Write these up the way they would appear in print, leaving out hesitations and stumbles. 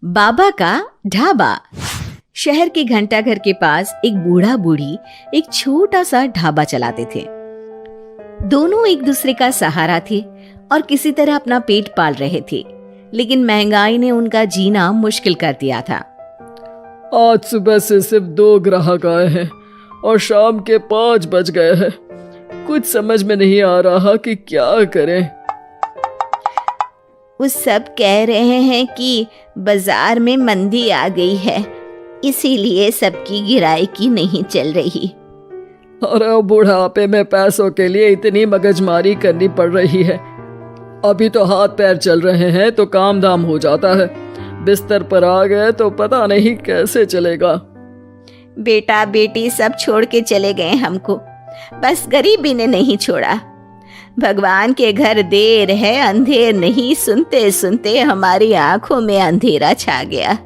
बाबा का ढाबा। शहर के घंटाघर के पास एक बूढ़ा बूढ़ी एक छोटा सा ढाबा चलाते थे। दोनों एक दूसरे का सहारा थे और किसी तरह अपना पेट पाल रहे थे, लेकिन महंगाई ने उनका जीना मुश्किल कर दिया था। आज सुबह से सिर्फ 2 ग्राहक आए हैं और शाम के 5 बज गए हैं। कुछ समझ में नहीं आ रहा कि क्या करें। वो सब कह रहे हैं कि बाजार में मंदी आ गई है, इसीलिए सबकी गिराई नहीं चल रही। अरे बुढ़ापे में पैसों के लिए इतनी मगजमारी करनी पड़ रही है। अभी तो हाथ पैर चल रहे हैं तो काम धाम हो जाता है, बिस्तर पर आ गए तो पता नहीं कैसे चलेगा। बेटा बेटी सब छोड़ के चले गए हमको, बस गरीबी ने नहीं छोड़ा। भगवान के घर देर है अंधेर नहीं, सुनते सुनते हमारी आंखों में अंधेरा छा गया।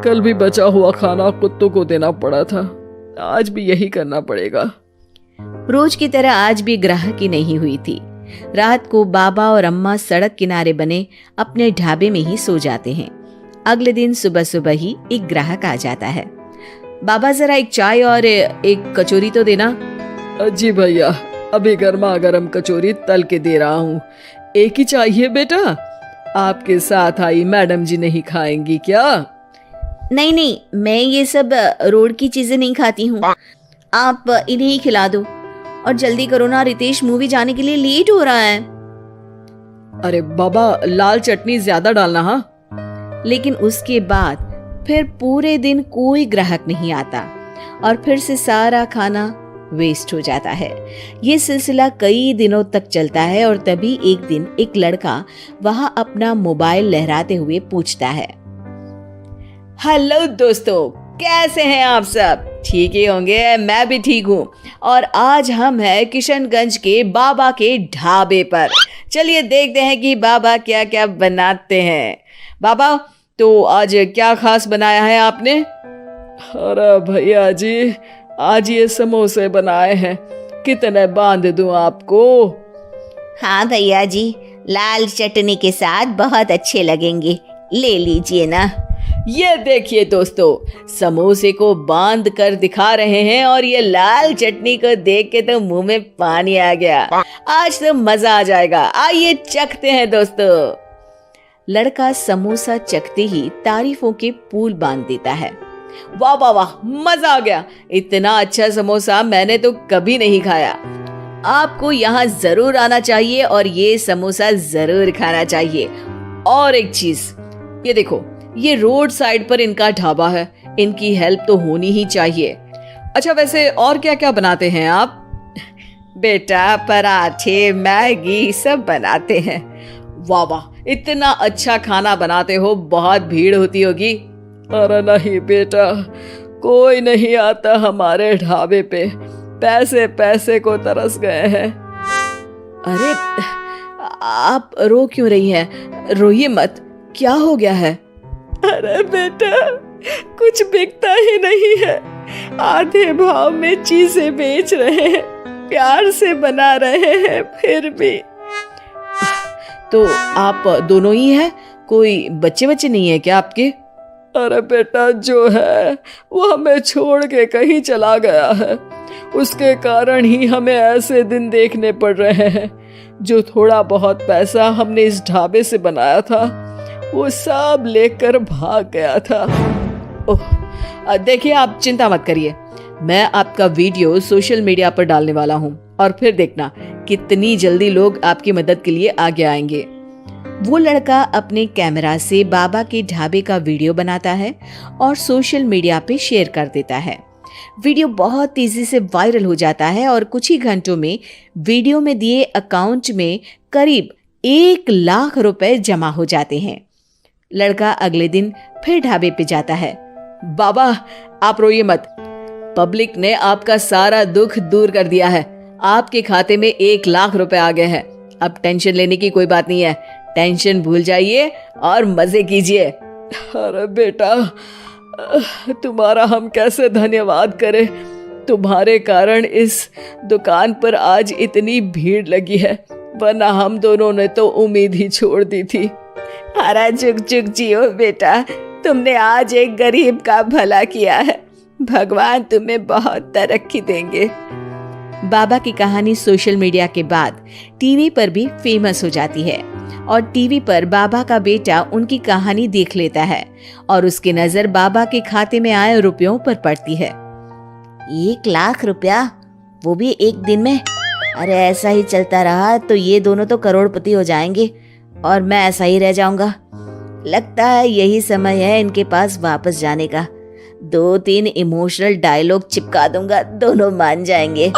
कल भी बचा हुआ खाना कुत्तों को देना पड़ा था, आज भी यही करना पड़ेगा। रोज की तरह आज भी ग्राहकी नहीं हुई थी। रात को बाबा और अम्मा सड़क किनारे बने अपने ढाबे में ही सो जाते हैं। अगले दिन सुबह सुबह ही एक ग्राहक आ जाता है। बाबा जरा एक चाय और एक कचौरी तो देना। जी भैया, अभी गर्मा गर्म कचौरी तल के दे रहा हूँ। एक ही चाहिए बेटा? आपके साथ आई मैडम जी नहीं खाएंगी क्या? नहीं नहीं, मैं ये सब रोड की चीजें नहीं खाती हूँ, आप इन्हें ही खिला दो। और जल्दी करो ना, रितेश मूवी जाने के लिए लेट हो रहा है। अरे बाबा, लाल चटनी ज्यादा डालना। हाँ। लेकिन उसके बाद फिर पूरे दिन कोई ग्राहक नहीं आता और फिर से सारा खाना वेस्ट हो जाता है। ये सिलसिला कई दिनों तक चलता है और तभी एक दिन एक लड़का वहां अपना मोबाइल लहराते हुए पूछता है, हेलो दोस्तों, कैसे हैं आप सब? ठीक ही होंगे, मैं भी ठीक हूँ। और आज हम हैं किशनगंज के बाबा के ढाबे पर। चलिए देखते हैं कि बाबा क्या क्या बनाते हैं। बाबा, तो आज क्या खास बनाया है आपने? अरे भैया जी, आज ये समोसे बनाए हैं, कितने बांध दूं आपको? हाँ भैया जी, लाल चटनी के साथ बहुत अच्छे लगेंगे, ले लीजिए ना। ये देखिए दोस्तों, समोसे को बांध कर दिखा रहे हैं और ये लाल चटनी को देख के तो मुंह में पानी आ गया। आज तो मजा आ जाएगा, आइए चखते हैं दोस्तों। लड़का समोसा चखते ही तारीफों के पुल बांध देता है। वाह वाह वाह, मजा आ गया, इतना अच्छा समोसा मैंने तो कभी नहीं खाया। आपको यहाँ जरूर आना चाहिए और ये समोसा जरूर खाना चाहिए। और एक चीज, ये देखो, ये रोड साइड पर इनका ढाबा है, इनकी हेल्प तो होनी ही चाहिए। अच्छा, वैसे और क्या क्या बनाते हैं आप? बेटा, पराठे मैगी सब बनाते हैं। वाह वाह, इतना अच्छा खाना बनाते हो, बहुत भीड़ होती होगी। अरे नहीं बेटा, कोई नहीं आता हमारे ढाबे पे, पैसे पैसे को तरस गए हैं। अरे आप रो क्यों रही हैं? रोइए मत, क्या हो गया है? अरे बेटा, कुछ बिकता ही नहीं है, आधे भाव में चीजें बेच रहे हैं, प्यार से बना रहे हैं, फिर भी। तो आप दोनों ही हैं? कोई बच्चे बच्चे नहीं है क्या आपके? अरे बेटा, जो है वो हमें छोड़ के कहीं चला गया है, उसके कारण ही हमें ऐसे दिन देखने पड़ रहे हैं। जो थोड़ा बहुत पैसा हमने इस ढाबे से बनाया था, वो सब लेकर भाग गया था। ओह, देखिए आप चिंता मत करिए, मैं आपका वीडियो सोशल मीडिया पर डालने वाला हूँ और फिर देखना कितनी जल्दी लोग आपकी मदद के लिए आगे आएंगे। वो लड़का अपने कैमरा से बाबा के ढाबे का वीडियो बनाता है और सोशल मीडिया पे शेयर कर देता है। वीडियो बहुत तेजी से वायरल हो जाता है और कुछ ही घंटों में वीडियो में दिए अकाउंट में करीब 1 लाख रुपए जमा हो जाते हैं। लड़का अगले दिन फिर ढाबे पे जाता है। बाबा, आप रोइए मत, पब्लिक ने आपका सारा दुख दूर कर दिया है, आपके खाते में 1 लाख रुपए आ गए हैं। अब टेंशन लेने की कोई बात नहीं है, टेंशन भूल जाइए और मजे कीजिए। अरे बेटा, तुम्हारा हम कैसे धन्यवाद करें, तुम्हारे कारण इस दुकान पर आज इतनी भीड़ लगी है, वरना हम दोनों ने तो उम्मीद ही छोड़ दी थी। हरा जुग जुग जियो बेटा, तुमने आज एक गरीब का भला किया है। भगवान तुम्हें बहुत तरक्की देंगे। बाबा की कहानी सोशल मीडिया के बाद टीवी पर भी फेमस हो जाती है और टीवी पर बाबा का बेटा उनकी कहानी देख लेता है और उसकी नजर बाबा के खाते में आए रुपयों पर पड़ती है। 1 लाख रुपया, वो भी एक दिन में? अरे ऐसा ही चलता रहा तो ये दोनों तो करोड़पति हो जाएंगे और मैं ऐसा ही रह जाऊंगा। लगता है यही समय है इनके पास वापस जाने का। 2-3 इमोशनल डायलॉग चिपका दूंगा, दोनों मान जाएंगे।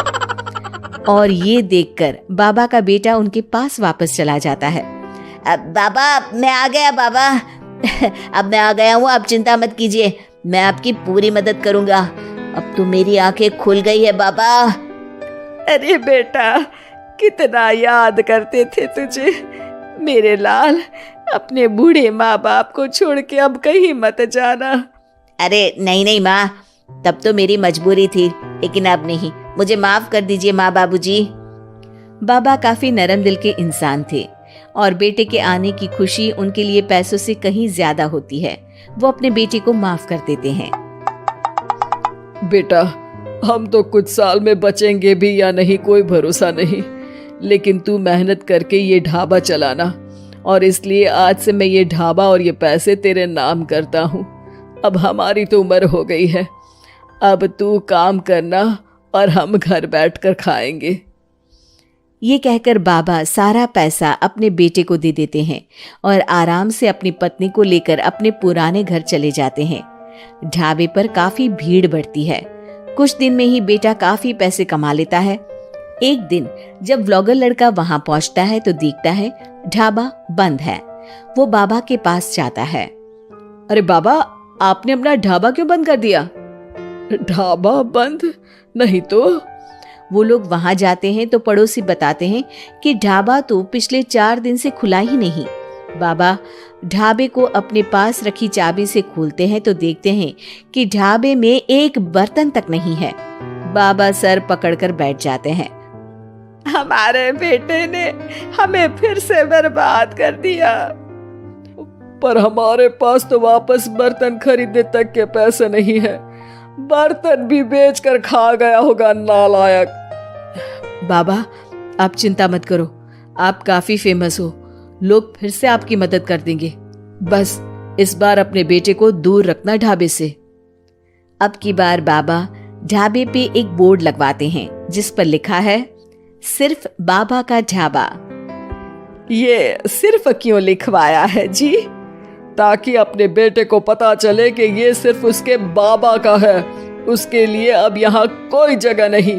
और ये देखकर बाबा का बेटा उनके पास वापस चला जाता है। अब बाबा मैं आ गया बाबा। अब मैं आ गया हूँ, आप चिंता मत कीजिए, मैं आपकी पूरी मदद करूंगा। अब तो मेरी आंखें खुल गई है बाबा। अरे बेटा, कितना याद करते थे तुझे मेरे लाल। अपने बूढ़े माँ बाप को छोड़ के अब कहीं मत जाना। अरे नहीं माँ, तब तो मेरी मजबूरी थी, लेकिन अब नहीं। मुझे माफ कर दीजिए माँ बाबूजी। बाबा काफी नरम दिल के इंसान थे और बेटे के आने की खुशी उनके लिए पैसों से कहीं ज्यादा होती है। वो अपने बेटे को माफ कर देते हैं। बेटा, हम तो कुछ साल में बचेंगे भी या नहीं कोई भरोसा नहीं, लेकिन तू मेहनत करके ये ढाबा चलाना, और इसलिए आज से मैं ये ढाबा और ये पैसे तेरे नाम करता हूँ। अब हमारी तो उम्र हो गई है, अब तू काम करना और हम घर बैठकर खाएंगे। ये कहकर बाबा सारा पैसा अपने बेटे को दे देते हैं और आराम से अपनी पत्नी को लेकर अपने पुराने घर चले जाते हैं। ढाबे पर काफी भीड़ बढ़ती है। कुछ दिन में ही बेटा काफी पैसे कमा लेता है। एक दिन जब व्लॉगर लड़का वहां पहुंचता है तो देखता है ढाबा बंद है। वो बाबा के पास जाता है। अरे बाबा, आपने अपना ढाबा क्यों बंद कर दिया? ढाबा बंद नहीं तो? वो लोग वहां जाते हैं तो पड़ोसी बताते हैं कि ढाबा तो पिछले 4 दिन से खुला ही नहीं। बाबा ढाबे को अपने पास रखी चाबी से खोलते हैं तो देखते हैं कि ढाबे में एक बर्तन तक नहीं है। बाबा सर पकड़कर बैठ जाते हैं। हमारे बेटे ने हमें फिर से बर्बाद कर दिया। पर हमारे पास तो वापस बर्तन खरीदने तक के पैसे नहीं है। बर्तन भी बेचकर खा गया होगा नालायक। बाबा आप चिंता मत करो, आप काफी फेमस हो, लोग फिर से आपकी मदद कर देंगे। बस इस बार अपने बेटे को दूर रखना ढाबे से। अब की बार बाबा ढाबे पे एक बोर्ड लगवाते हैं जिस पर लिखा है सिर्फ बाबा का ढाबा। ये सिर्फ क्यों लिखवाया है जी? ताकि अपने बेटे को पता चले कि ये सिर्फ उसके बाबा का है, उसके लिए अब यहाँ कोई जगह नहीं।